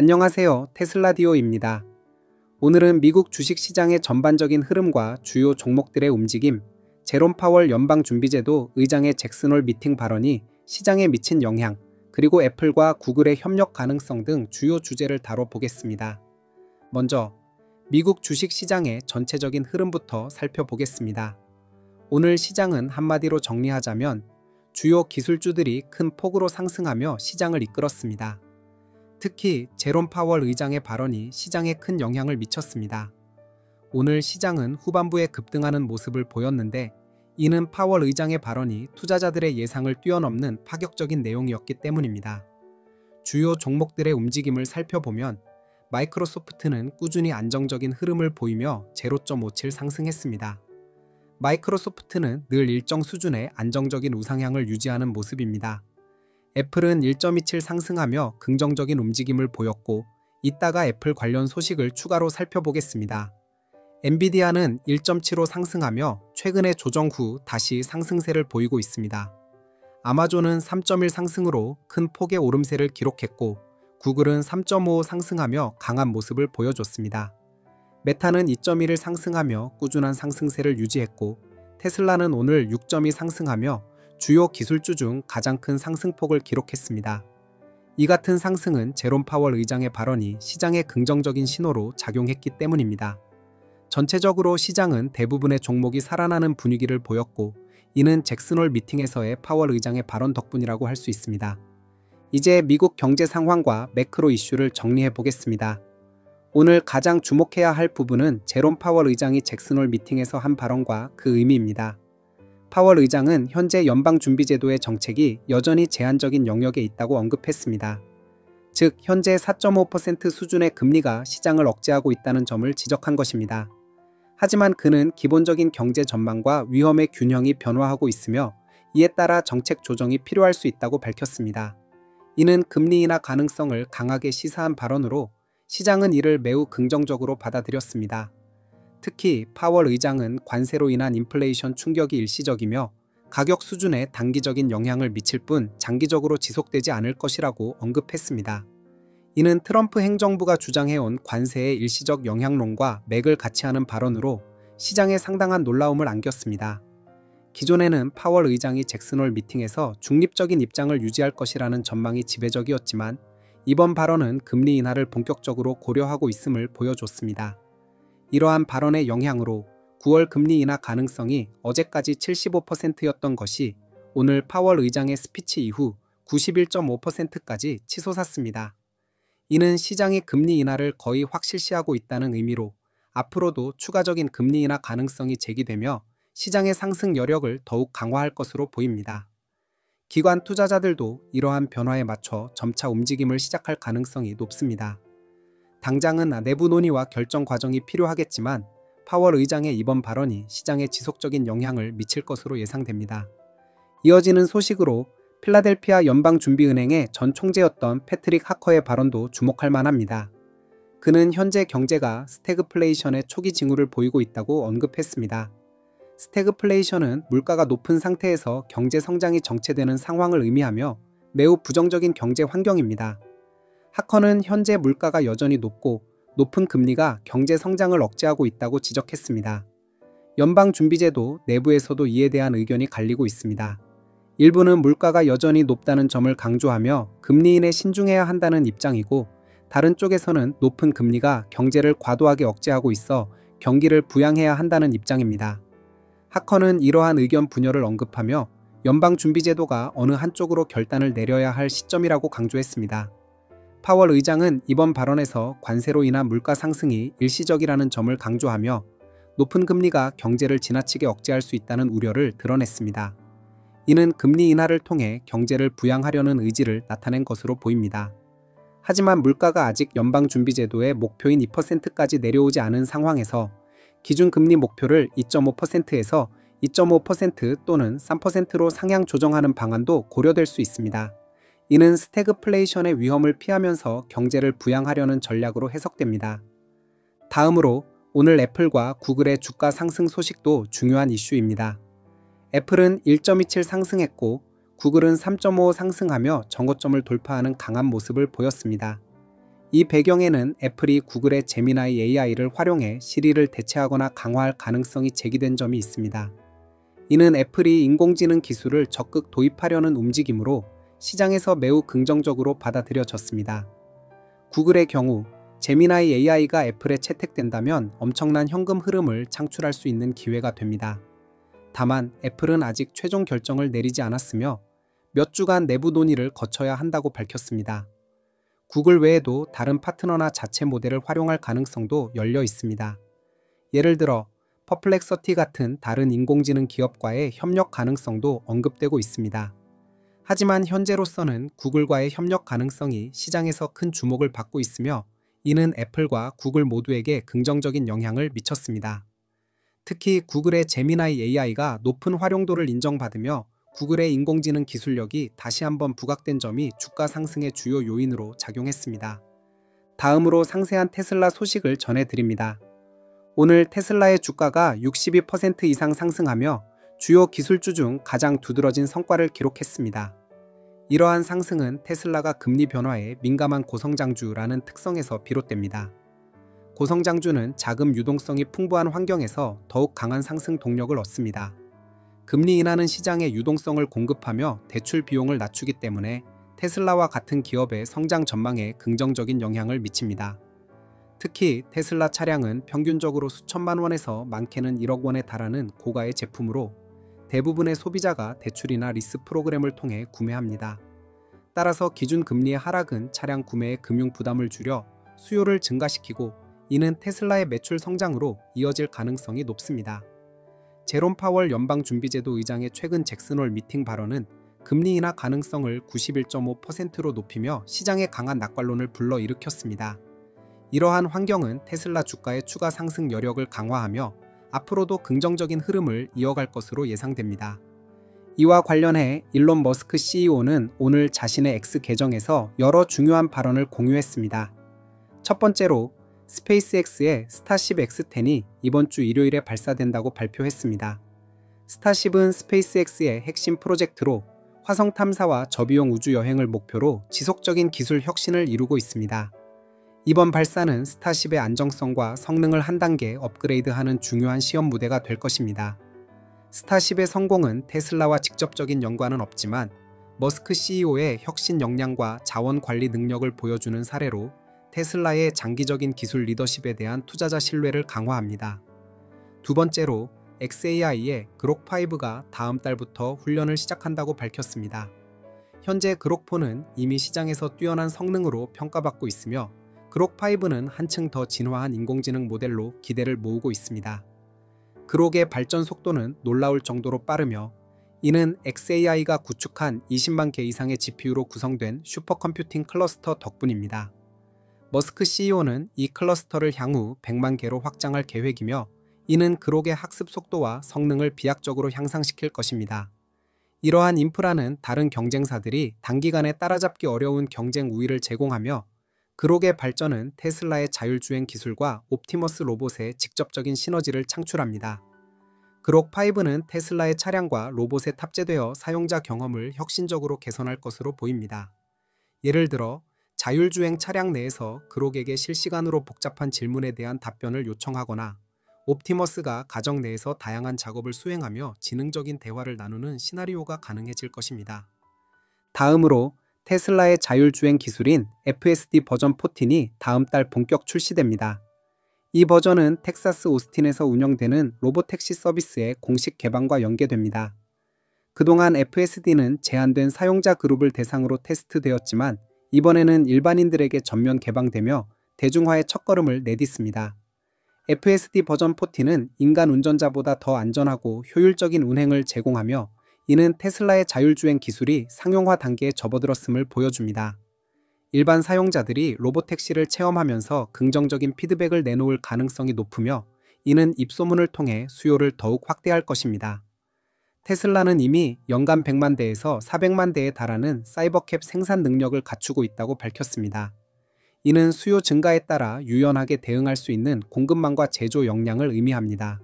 안녕하세요. 테슬라디오입니다. 오늘은 미국 주식시장의 전반적인 흐름과 주요 종목들의 움직임, 제롬 파월 연방준비제도 의장의 잭슨홀 미팅 발언이 시장에 미친 영향, 그리고 애플과 구글의 협력 가능성 등 주요 주제를 다뤄보겠습니다. 먼저 미국 주식시장의 전체적인 흐름부터 살펴보겠습니다. 오늘 시장은 한마디로 정리하자면 주요 기술주들이 큰 폭으로 상승하며 시장을 이끌었습니다. 특히 제롬 파월 의장의 발언이 시장에 큰 영향을 미쳤습니다. 오늘 시장은 후반부에 급등하는 모습을 보였는데 이는 파월 의장의 발언이 투자자들의 예상을 뛰어넘는 파격적인 내용이었기 때문입니다. 주요 종목들의 움직임을 살펴보면 마이크로소프트는 꾸준히 안정적인 흐름을 보이며 0.57 상승했습니다. 마이크로소프트는 늘 일정 수준의 안정적인 우상향을 유지하는 모습입니다. 애플은 1.27 상승하며 긍정적인 움직임을 보였고 이따가 애플 관련 소식을 추가로 살펴보겠습니다. 엔비디아는 1.75 상승하며 최근의 조정 후 다시 상승세를 보이고 있습니다. 아마존은 3.1 상승으로 큰 폭의 오름세를 기록했고 구글은 3.55 상승하며 강한 모습을 보여줬습니다. 메타는 2.1을 상승하며 꾸준한 상승세를 유지했고 테슬라는 오늘 6.2 상승하며 주요 기술주 중 가장 큰 상승폭을 기록했습니다. 이 같은 상승은 제롬 파월 의장의 발언이 시장에 긍정적인 신호로 작용했기 때문입니다. 전체적으로 시장은 대부분의 종목이 살아나는 분위기를 보였고 이는 잭슨홀 미팅에서의 파월 의장의 발언 덕분이라고 할 수 있습니다. 이제 미국 경제 상황과 매크로 이슈를 정리해 보겠습니다. 오늘 가장 주목해야 할 부분은 제롬 파월 의장이 잭슨홀 미팅에서 한 발언과 그 의미입니다. 파월 의장은 현재 연방준비제도의 정책이 여전히 제한적인 영역에 있다고 언급했습니다. 즉, 현재 4.5% 수준의 금리가 시장을 억제하고 있다는 점을 지적한 것입니다. 하지만 그는 기본적인 경제 전망과 위험의 균형이 변화하고 있으며 이에 따라 정책 조정이 필요할 수 있다고 밝혔습니다. 이는 금리 인하 가능성을 강하게 시사한 발언으로 시장은 이를 매우 긍정적으로 받아들였습니다. 특히 파월 의장은 관세로 인한 인플레이션 충격이 일시적이며 가격 수준에 단기적인 영향을 미칠 뿐 장기적으로 지속되지 않을 것이라고 언급했습니다. 이는 트럼프 행정부가 주장해온 관세의 일시적 영향론과 맥을 같이 하는 발언으로 시장에 상당한 놀라움을 안겼습니다. 기존에는 파월 의장이 잭슨홀 미팅에서 중립적인 입장을 유지할 것이라는 전망이 지배적이었지만 이번 발언은 금리 인하를 본격적으로 고려하고 있음을 보여줬습니다. 이러한 발언의 영향으로 9월 금리 인하 가능성이 어제까지 75%였던 것이 오늘 파월 의장의 스피치 이후 91.5%까지 치솟았습니다. 이는 시장이 금리 인하를 거의 확실시하고 있다는 의미로 앞으로도 추가적인 금리 인하 가능성이 제기되며 시장의 상승 여력을 더욱 강화할 것으로 보입니다. 기관 투자자들도 이러한 변화에 맞춰 점차 움직임을 시작할 가능성이 높습니다. 당장은 내부 논의와 결정 과정이 필요하겠지만 파월 의장의 이번 발언이 시장에 지속적인 영향을 미칠 것으로 예상됩니다. 이어지는 소식으로 필라델피아 연방준비은행의 전 총재였던 패트릭 하커의 발언도 주목할 만합니다. 그는 현재 경제가 스태그플레이션의 초기 징후를 보이고 있다고 언급했습니다. 스태그플레이션은 물가가 높은 상태에서 경제 성장이 정체되는 상황을 의미하며 매우 부정적인 경제 환경입니다. 하커는 현재 물가가 여전히 높고 높은 금리가 경제 성장을 억제하고 있다고 지적했습니다. 연방준비제도 내부에서도 이에 대한 의견이 갈리고 있습니다. 일부는 물가가 여전히 높다는 점을 강조하며 금리 인하에 신중해야 한다는 입장이고 다른 쪽에서는 높은 금리가 경제를 과도하게 억제하고 있어 경기를 부양해야 한다는 입장입니다. 하커는 이러한 의견 분열을 언급하며 연방준비제도가 어느 한쪽으로 결단을 내려야 할 시점이라고 강조했습니다. 파월 의장은 이번 발언에서 관세로 인한 물가 상승이 일시적이라는 점을 강조하며 높은 금리가 경제를 지나치게 억제할 수 있다는 우려를 드러냈습니다. 이는 금리 인하를 통해 경제를 부양하려는 의지를 나타낸 것으로 보입니다. 하지만 물가가 아직 연방준비제도의 목표인 2%까지 내려오지 않은 상황에서 기준금리 목표를 2.5%에서 2.5% 또는 3%로 상향 조정하는 방안도 고려될 수 있습니다. 이는 스태그플레이션의 위험을 피하면서 경제를 부양하려는 전략으로 해석됩니다. 다음으로 오늘 애플과 구글의 주가 상승 소식도 중요한 이슈입니다. 애플은 1.27 상승했고 구글은 3.5 상승하며 정고점을 돌파하는 강한 모습을 보였습니다. 이 배경에는 애플이 구글의 제미나이 AI를 활용해 시리를 대체하거나 강화할 가능성이 제기된 점이 있습니다. 이는 애플이 인공지능 기술을 적극 도입하려는 움직임으로 시장에서 매우 긍정적으로 받아들여졌습니다. 구글의 경우 제미나이 AI가 애플에 채택된다면 엄청난 현금 흐름을 창출할 수 있는 기회가 됩니다. 다만 애플은 아직 최종 결정을 내리지 않았으며 몇 주간 내부 논의를 거쳐야 한다고 밝혔습니다. 구글 외에도 다른 파트너나 자체 모델을 활용할 가능성도 열려 있습니다. 예를 들어 퍼플렉서티 같은 다른 인공지능 기업과의 협력 가능성도 언급되고 있습니다. 하지만 현재로서는 구글과의 협력 가능성이 시장에서 큰 주목을 받고 있으며 이는 애플과 구글 모두에게 긍정적인 영향을 미쳤습니다. 특히 구글의 제미나이 AI가 높은 활용도를 인정받으며 구글의 인공지능 기술력이 다시 한번 부각된 점이 주가 상승의 주요 요인으로 작용했습니다. 다음으로 상세한 테슬라 소식을 전해드립니다. 오늘 테슬라의 주가가 62% 이상 상승하며 주요 기술주 중 가장 두드러진 성과를 기록했습니다. 이러한 상승은 테슬라가 금리 변화에 민감한 고성장주라는 특성에서 비롯됩니다. 고성장주는 자금 유동성이 풍부한 환경에서 더욱 강한 상승 동력을 얻습니다. 금리 인하는 시장에 유동성을 공급하며 대출 비용을 낮추기 때문에 테슬라와 같은 기업의 성장 전망에 긍정적인 영향을 미칩니다. 특히 테슬라 차량은 평균적으로 수천만 원에서 많게는 1억 원에 달하는 고가의 제품으로 대부분의 소비자가 대출이나 리스 프로그램을 통해 구매합니다. 따라서 기준 금리의 하락은 차량 구매의 금융 부담을 줄여 수요를 증가시키고 이는 테슬라의 매출 성장으로 이어질 가능성이 높습니다. 제롬 파월 연방준비제도 의장의 최근 잭슨홀 미팅 발언은 금리 인하 가능성을 91.5%로 높이며 시장의 강한 낙관론을 불러일으켰습니다. 이러한 환경은 테슬라 주가의 추가 상승 여력을 강화하며 앞으로도 긍정적인 흐름을 이어갈 것으로 예상됩니다. 이와 관련해 일론 머스크 CEO는 오늘 자신의 X 계정에서 여러 중요한 발언을 공유했습니다. 첫 번째로 스페이스X의 스타쉽 X10이 이번 주 일요일에 발사된다고 발표했습니다. 스타쉽은 스페이스X의 핵심 프로젝트로 화성 탐사와 저비용 우주 여행을 목표로 지속적인 기술 혁신을 이루고 있습니다. 이번 발사는 스타쉽의 안정성과 성능을 한 단계 업그레이드하는 중요한 시험 무대가 될 것입니다. 스타쉽의 성공은 테슬라와 직접적인 연관은 없지만 머스크 CEO의 혁신 역량과 자원 관리 능력을 보여주는 사례로 테슬라의 장기적인 기술 리더십에 대한 투자자 신뢰를 강화합니다. 두 번째로 xAI의 그록5가 다음 달부터 훈련을 시작한다고 밝혔습니다. 현재 그록4는 이미 시장에서 뛰어난 성능으로 평가받고 있으며 그록5는 한층 더 진화한 인공지능 모델로 기대를 모으고 있습니다. 그록의 발전 속도는 놀라울 정도로 빠르며 이는 xAI가 구축한 20만 개 이상의 GPU로 구성된 슈퍼컴퓨팅 클러스터 덕분입니다. 머스크 CEO는 이 클러스터를 향후 100만 개로 확장할 계획이며 이는 그록의 학습 속도와 성능을 비약적으로 향상시킬 것입니다. 이러한 인프라는 다른 경쟁사들이 단기간에 따라잡기 어려운 경쟁 우위를 제공하며 그록의 발전은 테슬라의 자율주행 기술과 옵티머스 로봇의 직접적인 시너지를 창출합니다. 그록5는 테슬라의 차량과 로봇에 탑재되어 사용자 경험을 혁신적으로 개선할 것으로 보입니다. 예를 들어 자율주행 차량 내에서 그록에게 실시간으로 복잡한 질문에 대한 답변을 요청하거나 옵티머스가 가정 내에서 다양한 작업을 수행하며 지능적인 대화를 나누는 시나리오가 가능해질 것입니다. 다음으로 테슬라의 자율주행 기술인 FSD 버전 14이 다음 달 본격 출시됩니다. 이 버전은 텍사스 오스틴에서 운영되는 로보택시 서비스의 공식 개방과 연계됩니다. 그동안 FSD는 제한된 사용자 그룹을 대상으로 테스트되었지만 이번에는 일반인들에게 전면 개방되며 대중화의 첫걸음을 내딛습니다. FSD 버전 14는 인간 운전자보다 더 안전하고 효율적인 운행을 제공하며 이는 테슬라의 자율주행 기술이 상용화 단계에 접어들었음을 보여줍니다. 일반 사용자들이 로보택시를 체험하면서 긍정적인 피드백을 내놓을 가능성이 높으며 이는 입소문을 통해 수요를 더욱 확대할 것입니다. 테슬라는 이미 연간 100만 대에서 400만 대에 달하는 사이버캡 생산 능력을 갖추고 있다고 밝혔습니다. 이는 수요 증가에 따라 유연하게 대응할 수 있는 공급망과 제조 역량을 의미합니다.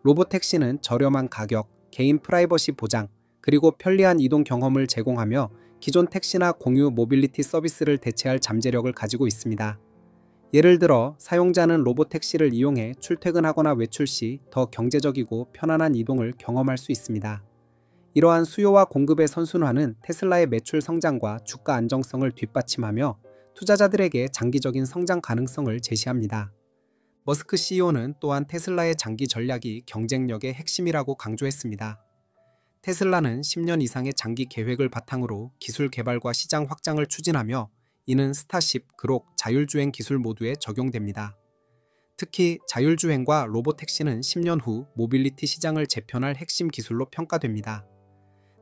로보택시는 저렴한 가격, 개인 프라이버시 보장, 그리고 편리한 이동 경험을 제공하며 기존 택시나 공유 모빌리티 서비스를 대체할 잠재력을 가지고 있습니다. 예를 들어 사용자는 로보택시를 이용해 출퇴근하거나 외출 시 더 경제적이고 편안한 이동을 경험할 수 있습니다. 이러한 수요와 공급의 선순환은 테슬라의 매출 성장과 주가 안정성을 뒷받침하며 투자자들에게 장기적인 성장 가능성을 제시합니다. 머스크 CEO는 또한 테슬라의 장기 전략이 경쟁력의 핵심이라고 강조했습니다. 테슬라는 10년 이상의 장기 계획을 바탕으로 기술 개발과 시장 확장을 추진하며 이는 스타쉽, 그록, 자율주행 기술 모두에 적용됩니다. 특히 자율주행과 로보택시는 10년 후 모빌리티 시장을 재편할 핵심 기술로 평가됩니다.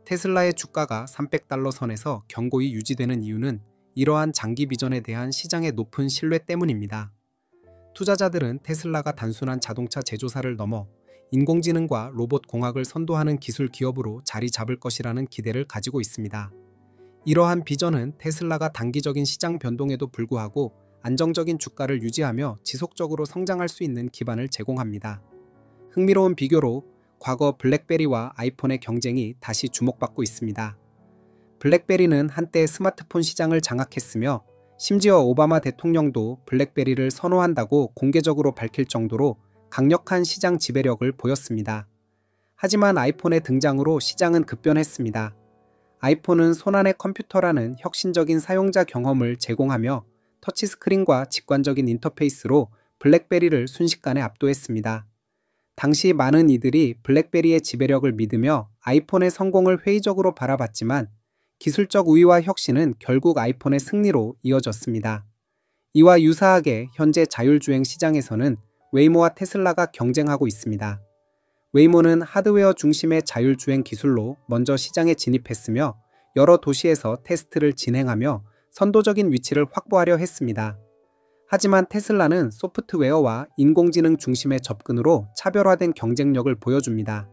테슬라의 주가가 $300 선에서 견고히 유지되는 이유는 이러한 장기 비전에 대한 시장의 높은 신뢰 때문입니다. 투자자들은 테슬라가 단순한 자동차 제조사를 넘어 인공지능과 로봇 공학을 선도하는 기술 기업으로 자리 잡을 것이라는 기대를 가지고 있습니다. 이러한 비전은 테슬라가 단기적인 시장 변동에도 불구하고 안정적인 주가를 유지하며 지속적으로 성장할 수 있는 기반을 제공합니다. 흥미로운 비교로 과거 블랙베리와 아이폰의 경쟁이 다시 주목받고 있습니다. 블랙베리는 한때 스마트폰 시장을 장악했으며 심지어 오바마 대통령도 블랙베리를 선호한다고 공개적으로 밝힐 정도로 강력한 시장 지배력을 보였습니다. 하지만 아이폰의 등장으로 시장은 급변했습니다. 아이폰은 손안의 컴퓨터라는 혁신적인 사용자 경험을 제공하며 터치스크린과 직관적인 인터페이스로 블랙베리를 순식간에 압도했습니다. 당시 많은 이들이 블랙베리의 지배력을 믿으며 아이폰의 성공을 회의적으로 바라봤지만 기술적 우위와 혁신은 결국 아이폰의 승리로 이어졌습니다. 이와 유사하게 현재 자율주행 시장에서는 웨이모와 테슬라가 경쟁하고 있습니다. 웨이모는 하드웨어 중심의 자율주행 기술로 먼저 시장에 진입했으며 여러 도시에서 테스트를 진행하며 선도적인 위치를 확보하려 했습니다. 하지만 테슬라는 소프트웨어와 인공지능 중심의 접근으로 차별화된 경쟁력을 보여줍니다.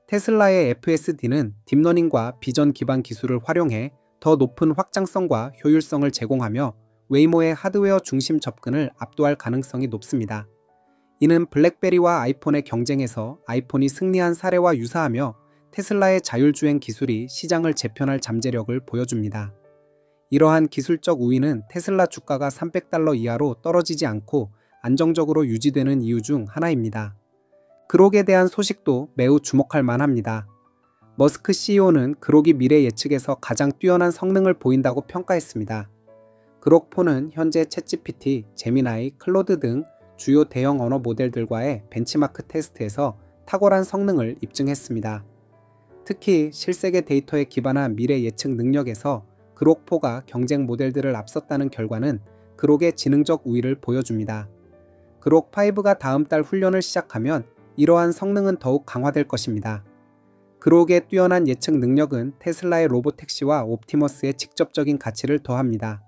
테슬라의 FSD는 딥러닝과 비전 기반 기술을 활용해 더 높은 확장성과 효율성을 제공하며 웨이모의 하드웨어 중심 접근을 압도할 가능성이 높습니다. 이는 블랙베리와 아이폰의 경쟁에서 아이폰이 승리한 사례와 유사하며 테슬라의 자율주행 기술이 시장을 재편할 잠재력을 보여줍니다. 이러한 기술적 우위는 테슬라 주가가 $300 이하로 떨어지지 않고 안정적으로 유지되는 이유 중 하나입니다. 그록에 대한 소식도 매우 주목할 만합니다. 머스크 CEO는 그록이 미래 예측에서 가장 뛰어난 성능을 보인다고 평가했습니다. 그록4는 현재 챗GPT, 제미나이, 클로드 등 주요 대형 언어 모델들과의 벤치마크 테스트에서 탁월한 성능을 입증했습니다. 특히 실세계 데이터에 기반한 미래 예측 능력에서 그록4가 경쟁 모델들을 앞섰다는 결과는 그록의 지능적 우위를 보여줍니다. 그록5가 다음 달 훈련을 시작하면 이러한 성능은 더욱 강화될 것입니다. 그록의 뛰어난 예측 능력은 테슬라의 로보택시와 옵티머스의 직접적인 가치를 더합니다.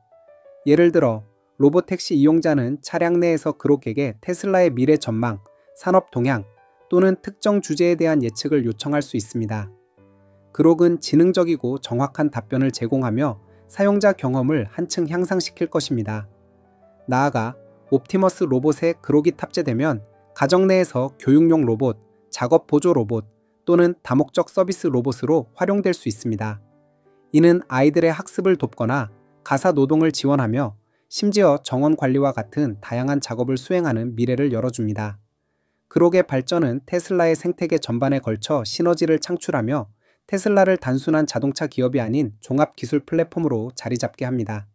예를 들어 로보택시 이용자는 차량 내에서 그록에게 테슬라의 미래 전망, 산업 동향 또는 특정 주제에 대한 예측을 요청할 수 있습니다. 그록은 지능적이고 정확한 답변을 제공하며 사용자 경험을 한층 향상시킬 것입니다. 나아가 옵티머스 로봇에 그록이 탑재되면 가정 내에서 교육용 로봇, 작업 보조 로봇 또는 다목적 서비스 로봇으로 활용될 수 있습니다. 이는 아이들의 학습을 돕거나 가사 노동을 지원하며 심지어 정원 관리와 같은 다양한 작업을 수행하는 미래를 열어줍니다. 그록의 발전은 테슬라의 생태계 전반에 걸쳐 시너지를 창출하며 테슬라를 단순한 자동차 기업이 아닌 종합기술 플랫폼으로 자리 잡게 합니다.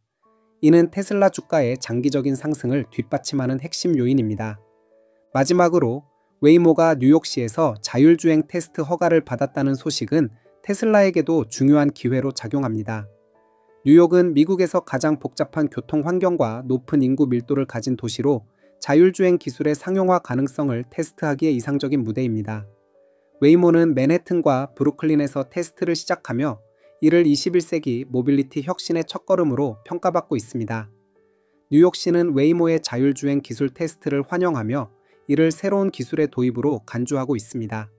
이는 테슬라 주가의 장기적인 상승을 뒷받침하는 핵심 요인입니다. 마지막으로 웨이모가 뉴욕시에서 자율주행 테스트 허가를 받았다는 소식은 테슬라에게도 중요한 기회로 작용합니다. 뉴욕은 미국에서 가장 복잡한 교통 환경과 높은 인구 밀도를 가진 도시로 자율주행 기술의 상용화 가능성을 테스트하기에 이상적인 무대입니다. 웨이모는 맨해튼과 브루클린에서 테스트를 시작하며 이를 21세기 모빌리티 혁신의 첫걸음으로 평가받고 있습니다. 뉴욕시는 웨이모의 자율주행 기술 테스트를 환영하며 이를 새로운 기술의 도입으로 간주하고 있습니다.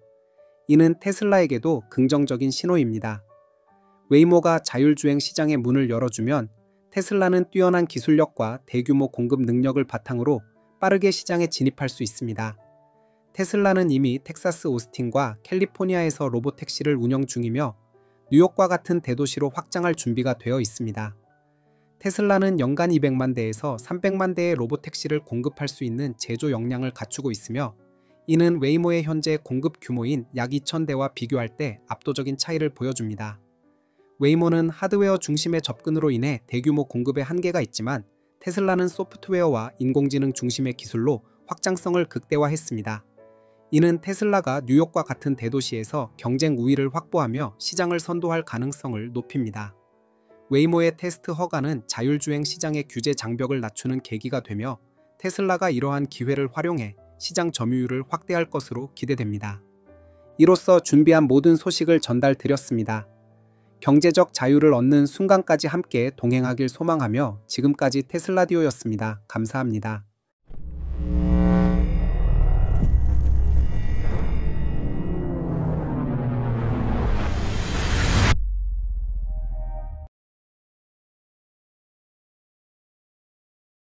이는 테슬라에게도 긍정적인 신호입니다. 웨이모가 자율주행 시장의 문을 열어주면 테슬라는 뛰어난 기술력과 대규모 공급 능력을 바탕으로 빠르게 시장에 진입할 수 있습니다. 테슬라는 이미 텍사스 오스틴과 캘리포니아에서 로보택시를 운영 중이며 뉴욕과 같은 대도시로 확장할 준비가 되어 있습니다. 테슬라는 연간 200만 대에서 300만 대의 로보택시를 공급할 수 있는 제조 역량을 갖추고 있으며, 이는 웨이모의 현재 공급 규모인 약 2,000대와 비교할 때 압도적인 차이를 보여줍니다. 웨이모는 하드웨어 중심의 접근으로 인해 대규모 공급에 한계가 있지만, 테슬라는 소프트웨어와 인공지능 중심의 기술로 확장성을 극대화했습니다. 이는 테슬라가 뉴욕과 같은 대도시에서 경쟁 우위를 확보하며 시장을 선도할 가능성을 높입니다. 웨이모의 테스트 허가는 자율주행 시장의 규제 장벽을 낮추는 계기가 되며, 테슬라가 이러한 기회를 활용해 시장 점유율을 확대할 것으로 기대됩니다. 이로써 준비한 모든 소식을 전달드렸습니다. 경제적 자유를 얻는 순간까지 함께 동행하길 소망하며 지금까지 테슬라디오였습니다. 감사합니다.